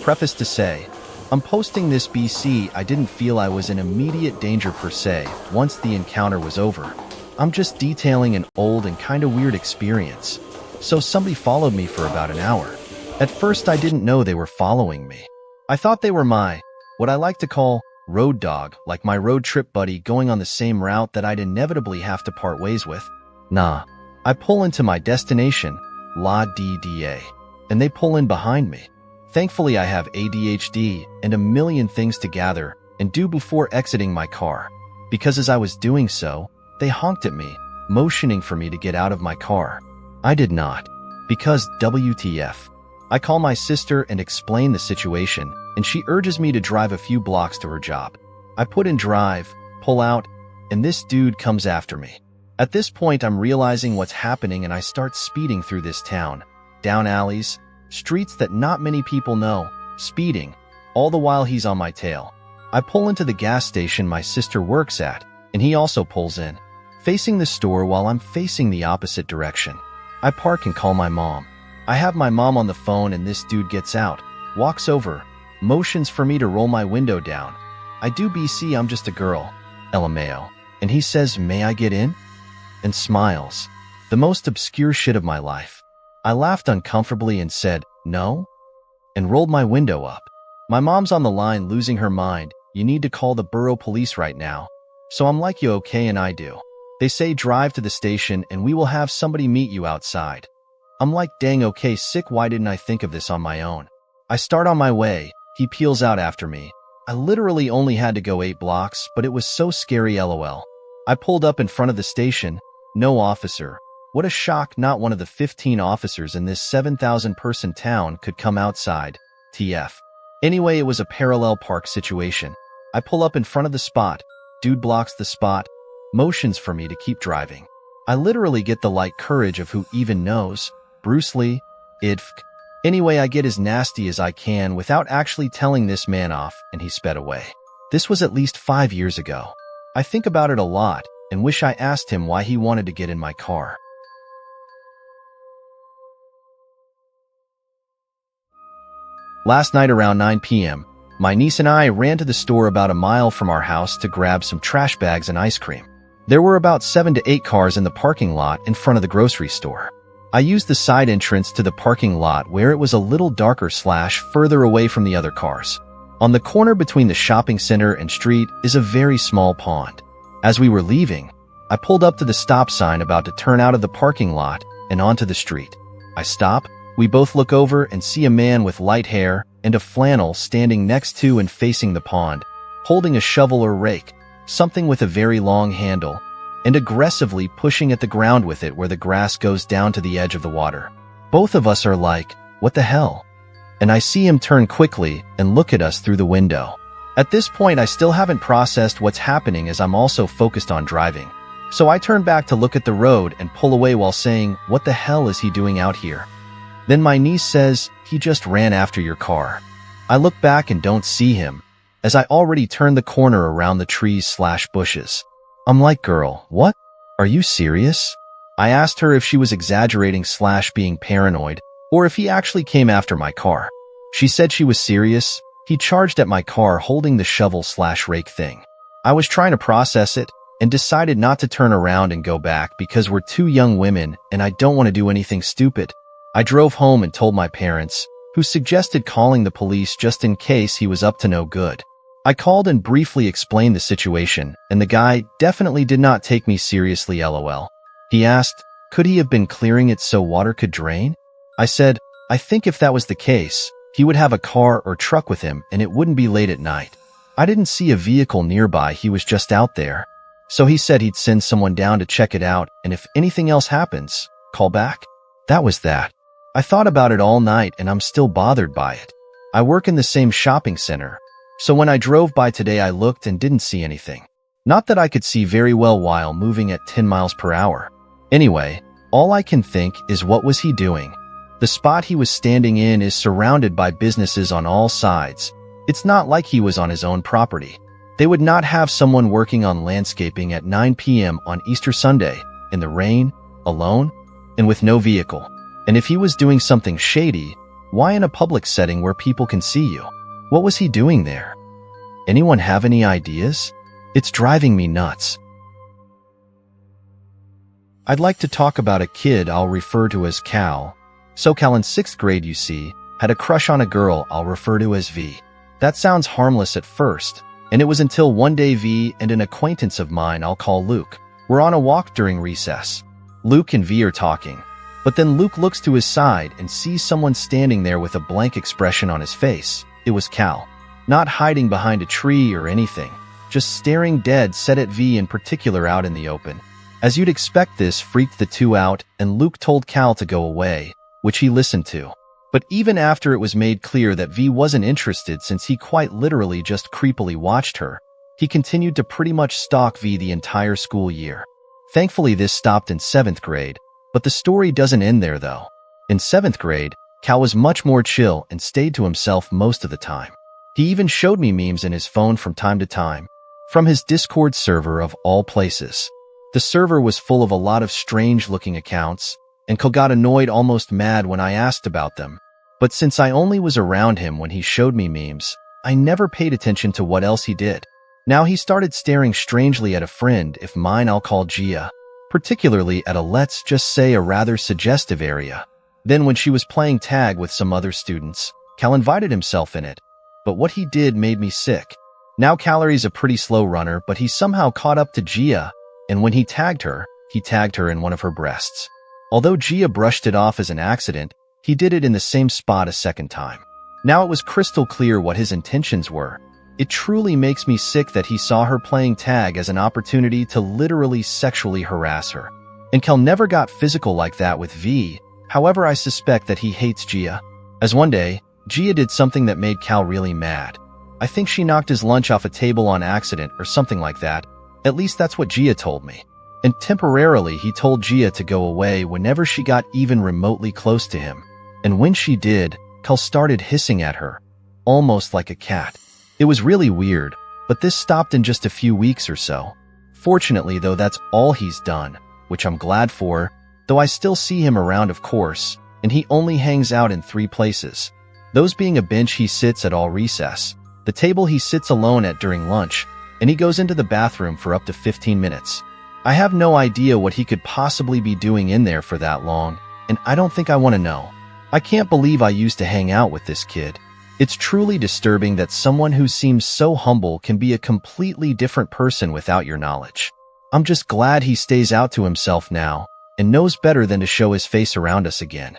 Preface to say, I'm posting this BC. I didn't feel I was in immediate danger per se once the encounter was over. I'm just detailing an old and kinda weird experience. So somebody followed me for about an hour. At first I didn't know they were following me. I thought they were what I like to call, road dog, like my road trip buddy going on the same route that I'd inevitably have to part ways with. Nah. I pull into my destination, La DDA, and they pull in behind me. Thankfully I have ADHD and a million things to gather and do before exiting my car, because as I was doing so, they honked at me, motioning for me to get out of my car. I did not, because WTF. I call my sister and explain the situation, and she urges me to drive a few blocks to her job. I put in drive, pull out, and this dude comes after me. At this point I'm realizing what's happening and I start speeding through this town, down alleys, streets that not many people know, speeding, all the while he's on my tail. I pull into the gas station my sister works at, and he also pulls in, facing the store while I'm facing the opposite direction. I park and call my mom. I have my mom on the phone and this dude gets out, walks over, motions for me to roll my window down. I do BC, I'm just a girl, LMAO, and he says, may I get in? And smiles. The most obscure shit of my life. I laughed uncomfortably and said, no? And rolled my window up. My mom's on the line losing her mind. You need to call the borough police right now. So I'm like, you okay? And I do. They say drive to the station and we will have somebody meet you outside. I'm like, dang, okay, sick, why didn't I think of this on my own? I start on my way. He peels out after me. I literally only had to go 8 blocks, but it was so scary, LOL. I pulled up in front of the station. No officer. What a shock, not one of the 15 officers in this 7,000-person town could come outside. TF. Anyway, it was a parallel park situation. I pull up in front of the spot. Dude blocks the spot, motions for me to keep driving. I literally get the light courage of who even knows. Bruce Lee, IDFK. Anyway, I get as nasty as I can without actually telling this man off, and he sped away. This was at least 5 years ago. I think about it a lot and wish I asked him why he wanted to get in my car. Last night around 9 p.m., my niece and I ran to the store about a mile from our house to grab some trash bags and ice cream. There were about 7 to 8 cars in the parking lot in front of the grocery store. I used the side entrance to the parking lot where it was a little darker / further away from the other cars. On the corner between the shopping center and street is a very small pond. As we were leaving, I pulled up to the stop sign about to turn out of the parking lot and onto the street. I stop. We both look over and see a man with light hair and a flannel standing next to and facing the pond, holding a shovel or rake, something with a very long handle, and aggressively pushing at the ground with it where the grass goes down to the edge of the water. Both of us are like, what the hell? And I see him turn quickly and look at us through the window. At this point, I still haven't processed what's happening as I'm also focused on driving. So I turn back to look at the road and pull away while saying, what the hell is he doing out here? Then my niece says, he just ran after your car. I look back and don't see him, as I already turned the corner around the trees / bushes. I'm like, girl, what? Are you serious? I asked her if she was exaggerating / being paranoid, or if he actually came after my car. She said she was serious. He charged at my car holding the shovel / rake thing. I was trying to process it and decided not to turn around and go back because we're 2 young women and I don't want to do anything stupid. I drove home and told my parents, who suggested calling the police just in case he was up to no good. I called and briefly explained the situation, and the guy definitely did not take me seriously, LOL. He asked, could he have been clearing it so water could drain? I said, I think if that was the case, he would have a car or truck with him and it wouldn't be late at night. I didn't see a vehicle nearby, he was just out there. So he said he'd send someone down to check it out, and if anything else happens, call back. That was that. I thought about it all night and I'm still bothered by it. I work in the same shopping center, so when I drove by today I looked and didn't see anything. Not that I could see very well while moving at 10 miles per hour. Anyway, all I can think is, what was he doing? The spot he was standing in is surrounded by businesses on all sides. It's not like he was on his own property. They would not have someone working on landscaping at 9 p.m. on Easter Sunday, in the rain, alone, and with no vehicle. And if he was doing something shady, Why in a public setting where people can see you? What was he doing there? Anyone have any ideas? It's driving me nuts. I'd like to talk about a kid I'll refer to as Cal. So Cal in 6th grade, you see, had a crush on a girl I'll refer to as V. That sounds harmless at first, and it was until one day V and an acquaintance of mine I'll call Luke were on a walk during recess. Luke and V are talking, but then Luke looks to his side and sees someone standing there with a blank expression on his face. It was Cal, not hiding behind a tree or anything, just staring dead set at V in particular out in the open. As you'd expect, this freaked the two out, and Luke told Cal to go away, which he listened to. But even after it was made clear that V wasn't interested since he quite literally just creepily watched her, he continued to pretty much stalk V the entire school year. Thankfully, this stopped in 7th grade, but the story doesn't end there though. In 7th grade, Cal was much more chill and stayed to himself most of the time. He even showed me memes in his phone from time to time, from his Discord server of all places. The server was full of a lot of strange-looking accounts, and Cal got annoyed, almost mad when I asked about them. But since I only was around him when he showed me memes, I never paid attention to what else he did. Now he started staring strangely at a friend of mine I'll call 𝐬𝐿, particularly at a, let's just say, a rather suggestive area. Then when she was playing tag with some other students, Cal invited himself in it. But what he did made me sick. Now Cal's a pretty slow runner, but he somehow caught up to 𝐬𝐿, and when he tagged her in one of her breasts. Although 𝐬𝐿 brushed it off as an accident, he did it in the same spot a second time. Now it was crystal clear what his intentions were. It truly makes me sick that he saw her playing tag as an opportunity to literally sexually harass her. And Cal never got physical like that with V. However, I suspect that he hates 𝐬𝐿. As one day, 𝐬𝐿 did something that made Cal really mad. I think she knocked his lunch off a table on accident or something like that. At least that's what 𝐬𝐿 told me. And temporarily he told 𝐬𝐿 to go away whenever she got even remotely close to him. And when she did, Cal started hissing at her, almost like a cat. It was really weird, but this stopped in just a few weeks or so. Fortunately though, that's all he's done, which I'm glad for, though I still see him around of course, and he only hangs out in 3 places. Those being a bench he sits at all recess, the table he sits alone at during lunch, and he goes into the bathroom for up to 15 minutes. I have no idea what he could possibly be doing in there for that long, and I don't think I want to know. I can't believe I used to hang out with this kid. It's truly disturbing that someone who seems so humble can be a completely different person without your knowledge. I'm just glad he stays out to himself now, and knows better than to show his face around us again.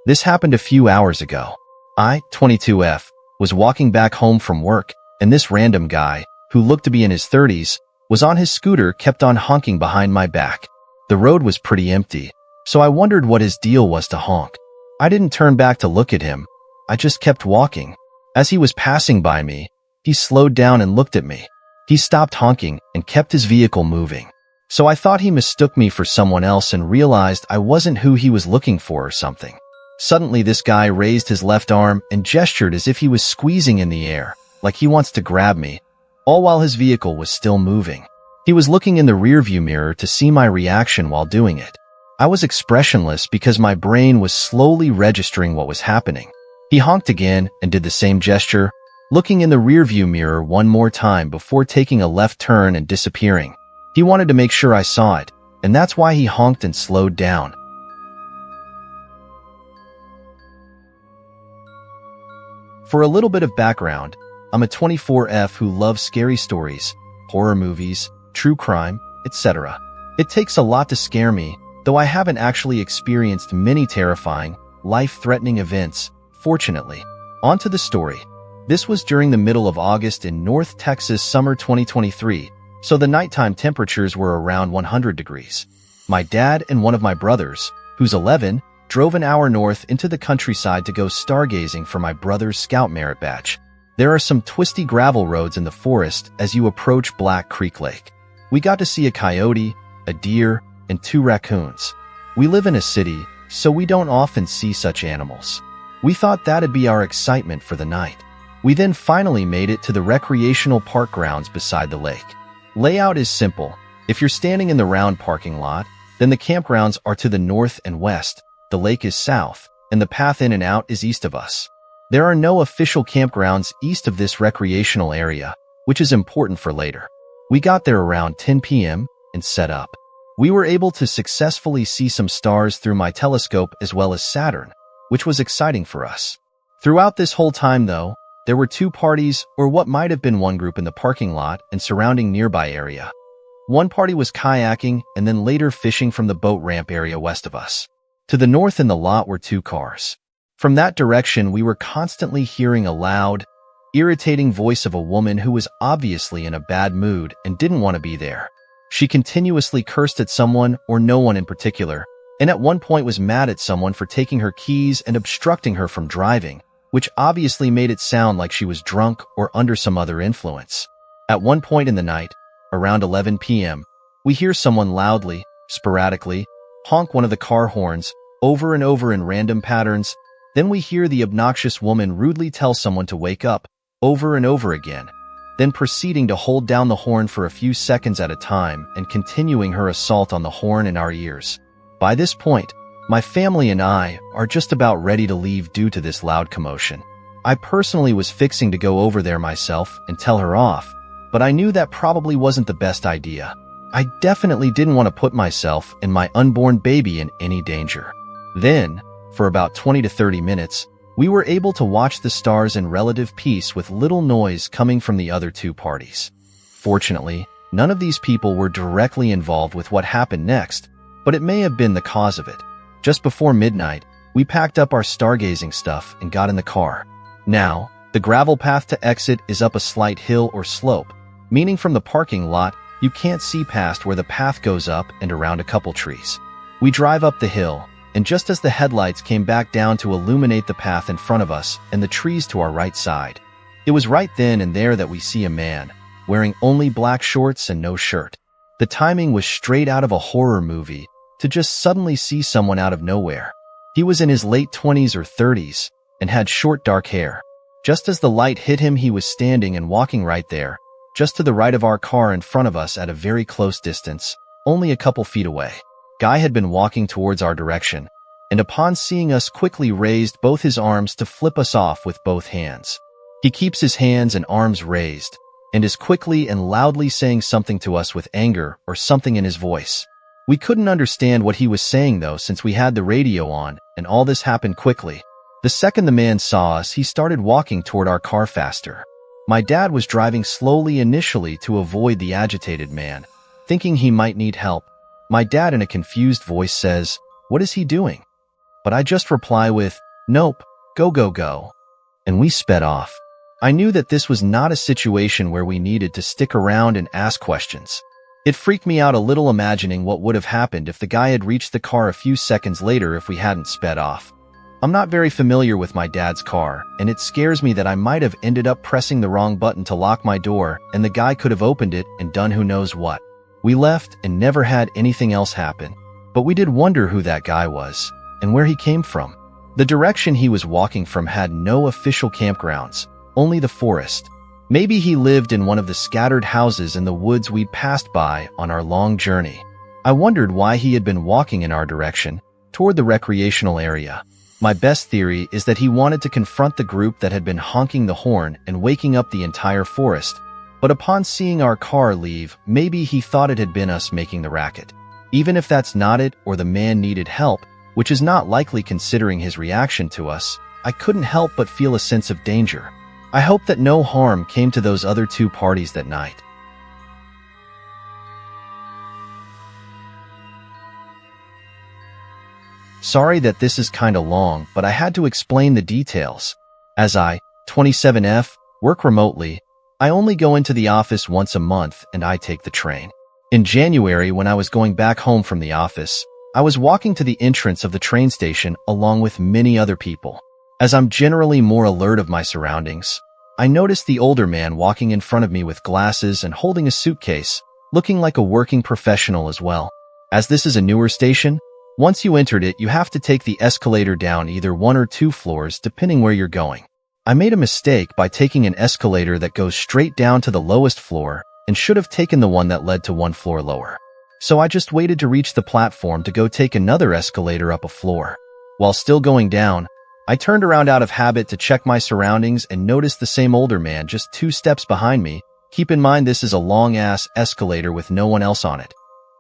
This happened a few hours ago. I, 22F, was walking back home from work, and this random guy, who looked to be in his 30s, was on his scooter, kept on honking behind my back. The road was pretty empty, so I wondered what his deal was to honk. I didn't turn back to look at him. I just kept walking. As he was passing by me, he slowed down and looked at me. He stopped honking and kept his vehicle moving. So I thought he mistook me for someone else and realized I wasn't who he was looking for or something. Suddenly this guy raised his left arm and gestured as if he was squeezing in the air, like he wants to grab me, all while his vehicle was still moving. He was looking in the rearview mirror to see my reaction while doing it. I was expressionless because my brain was slowly registering what was happening. He honked again and did the same gesture, looking in the rearview mirror one more time before taking a left turn and disappearing. He wanted to make sure I saw it, and that's why he honked and slowed down. For a little bit of background, I'm a 24F who loves scary stories, horror movies, true crime, etc. It takes a lot to scare me, though I haven't actually experienced many terrifying, life-threatening events, fortunately. On to the story. This was during the middle of August in North Texas summer 2023, so the nighttime temperatures were around 100 degrees. My dad and one of my brothers, who's 11, drove an hour north into the countryside to go stargazing for my brother's scout merit badge. There are some twisty gravel roads in the forest as you approach Black Creek Lake. We got to see a coyote, a deer, and 2 raccoons. We live in a city, so we don't often see such animals. We thought that'd be our excitement for the night. We then finally made it to the recreational park grounds beside the lake. Layout is simple. If you're standing in the round parking lot, then the campgrounds are to the north and west, the lake is south, and the path in and out is east of us. There are no official campgrounds east of this recreational area, which is important for later. We got there around 10 p.m. and set up. We were able to successfully see some stars through my telescope as well as Saturn, which was exciting for us. Throughout this whole time, though, there were two parties, or what might have been one group in the parking lot and surrounding nearby area. One party was kayaking and then later fishing from the boat ramp area west of us. To the north in the lot were two cars. From that direction, we were constantly hearing a loud, irritating voice of a woman who was obviously in a bad mood and didn't want to be there. She continuously cursed at someone or no one in particular, and at one point was mad at someone for taking her keys and obstructing her from driving, which obviously made it sound like she was drunk or under some other influence. At one point in the night, around 11 p.m., we hear someone loudly, sporadically, honk one of the car horns over and over in random patterns. Then we hear the obnoxious woman rudely tell someone to wake up over and over again, then proceeding to hold down the horn for a few seconds at a time and continuing her assault on the horn in our ears. By this point, my family and I are just about ready to leave due to this loud commotion. I personally was fixing to go over there myself and tell her off, but I knew that probably wasn't the best idea. I definitely didn't want to put myself and my unborn baby in any danger. Then, for about 20 to 30 minutes, we were able to watch the stars in relative peace with little noise coming from the other two parties. Fortunately, none of these people were directly involved with what happened next, but it may have been the cause of it. Just before midnight, we packed up our stargazing stuff and got in the car. Now, the gravel path to exit is up a slight hill or slope, meaning from the parking lot, you can't see past where the path goes up and around a couple trees. We drive up the hill, and just as the headlights came back down to illuminate the path in front of us and the trees to our right side, it was right then and there that we see a man, wearing only black shorts and no shirt. The timing was straight out of a horror movie to just suddenly see someone out of nowhere. He was in his late 20s or 30s and had short dark hair. Just as the light hit him, he was standing and walking right there, just to the right of our car in front of us at a very close distance, only a couple feet away. Guy had been walking towards our direction, and upon seeing us quickly raised both his arms to flip us off with both hands. He keeps his hands and arms raised, and is quickly and loudly saying something to us with anger or something in his voice. We couldn't understand what he was saying though, since we had the radio on, and all this happened quickly. The second the man saw us, he started walking toward our car faster. My dad was driving slowly initially to avoid the agitated man, thinking he might need help. My dad in a confused voice says, "What is he doing?" But I just reply with, "Nope, go, go, go." And we sped off. I knew that this was not a situation where we needed to stick around and ask questions. It freaked me out a little imagining what would have happened if the guy had reached the car a few seconds later if we hadn't sped off. I'm not very familiar with my dad's car, and it scares me that I might have ended up pressing the wrong button to lock my door, and the guy could have opened it and done who knows what. We left and never had anything else happen, but we did wonder who that guy was and where he came from. The direction he was walking from had no official campgrounds, only the forest. Maybe he lived in one of the scattered houses in the woods we'd passed by on our long journey. I wondered why he had been walking in our direction, toward the recreational area. My best theory is that he wanted to confront the group that had been honking the horn and waking up the entire forest, but upon seeing our car leave, maybe he thought it had been us making the racket. Even if that's not it, or the man needed help, which is not likely considering his reaction to us, I couldn't help but feel a sense of danger. I hope that no harm came to those other two parties that night. Sorry that this is kinda long, but I had to explain the details. As I, 27F, work remotely, I only go into the office once a month and I take the train. In January, when I was going back home from the office, I was walking to the entrance of the train station along with many other people. As I'm generally more alert of my surroundings, I noticed the older man walking in front of me with glasses and holding a suitcase, looking like a working professional as well. As this is a newer station, once you entered it, you have to take the escalator down either 1 or 2 floors depending where you're going. I made a mistake by taking an escalator that goes straight down to the lowest floor and should have taken the one that led to 1 floor lower. So I just waited to reach the platform to go take another escalator up a floor. While still going down, I turned around out of habit to check my surroundings and noticed the same older man just 2 steps behind me. Keep in mind this is a long-ass escalator with no one else on it.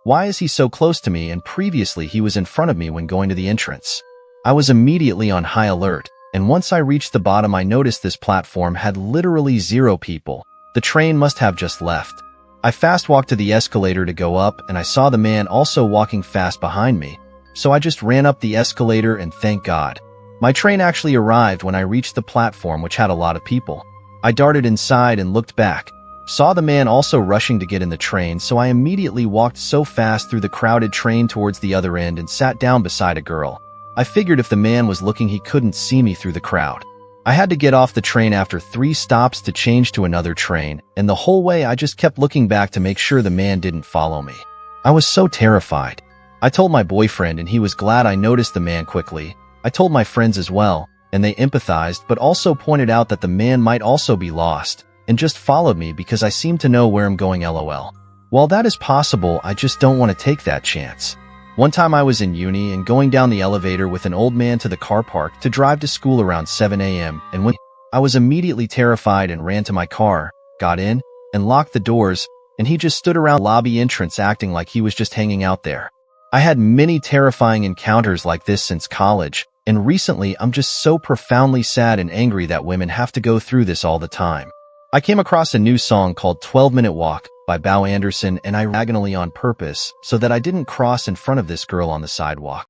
Why is he so close to me and previously he was in front of me when going to the entrance? I was immediately on high alert, and once I reached the bottom I noticed this platform had literally 0 people. The train must have just left. I fast walked to the escalator to go up and I saw the man also walking fast behind me, so I just ran up the escalator and thank God. My train actually arrived when I reached the platform which had a lot of people. I darted inside and looked back. Saw the man also rushing to get in the train, so I immediately walked so fast through the crowded train towards the other end and sat down beside a girl. I figured if the man was looking he couldn't see me through the crowd. I had to get off the train after 3 stops to change to another train, and the whole way I just kept looking back to make sure the man didn't follow me. I was so terrified. I told my boyfriend and he was glad I noticed the man quickly. I told my friends as well, and they empathized but also pointed out that the man might also be lost and just followed me because I seem to know where I'm going, lol. While that is possible, I just don't want to take that chance. One time I was in uni and going down the elevator with an old man to the car park to drive to school around 7 a.m. and when I was immediately terrified and ran to my car, got in, and locked the doors, and he just stood around the lobby entrance acting like he was just hanging out there. I had many terrifying encounters like this since college, and recently I'm just so profoundly sad and angry that women have to go through this all the time. I came across a new song called 12-Minute Walk by Bow Anderson and I diagonally on purpose so that I didn't cross in front of this girl on the sidewalk.